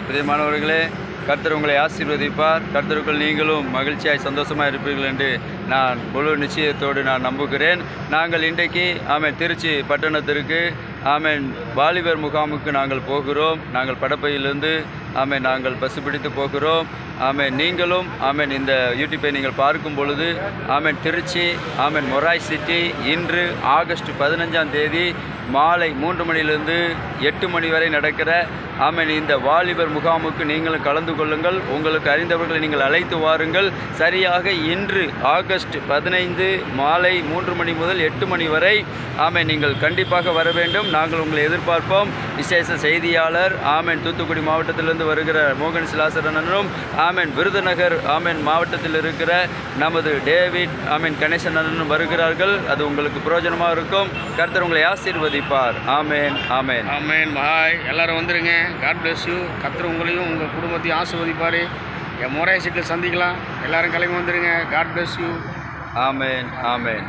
பிரியமானவர்களே, கர்த்தர் உங்களை ஆசீர்வதிப்பார். கர்த்தருக்குள் நீங்களும் மகிழ்ச்சியாய் சந்தோஷமாக இருப்பீர்கள் என்று நான் முழு நிச்சயத்தோடு நான் நம்புகிறேன். நாங்கள் இன்றைக்கு திருச்சி பட்டணத்திற்கு வாலிபர் முகாமுக்கு நாங்கள் போகிறோம். நாங்கள் படப்பையிலிருந்து நாங்கள் பஸ் பிடித்து போகிறோம். நீங்களும் இந்த யூடியூப்பை நீங்கள் பார்க்கும் பொழுது திருச்சி மொராய் சிட்டி இன்று ஆகஸ்ட் 15ஆம் தேதி மாலை 3 மணியிலிருந்து 8 மணி வரை நடக்கிற இந்த வாலிபர் முகாமுக்கு நீங்களும் கலந்து கொள்ளுங்கள். உங்களுக்கு அறிந்தவர்களை நீங்கள் அழைத்து வாருங்கள். சரியாக இன்று ஆகஸ்ட் 15 மாலை 3 மணி முதல் 8 மணி வரை நீங்கள் கண்டிப்பாக வர வேண்டும். நாங்கள் உங்களை எதிர்பார்ப்போம். விசேஷ செய்தியாளர் தூத்துக்குடி மாவட்டத்திலிருந்து வருகிற மோகன் சிலாசரனும் விருதுநகர் மாவட்டத்தில் இருக்கிற நமது டேவிட் கணேசன் அண்ணனும் வருகிறார்கள். அது உங்களுக்கு பிரயோஜனமாக இருக்கும். கர்த்தர் உங்களை ஆசீர்வதிப்பார். ஆமேன் ஆமேன் ஆமேன். பாய், எல்லாரும் வந்துடுங்க. God bless you. கர்த்தர் உங்களையும் உங்கள் குடும்பத்தையும் ஆசீர்வதிப்பார். என் மொராய் சீட்டில் சந்திக்கலாம். எல்லாரும் கிளம்பி வந்துடுங்க. God bless you. Amen amen.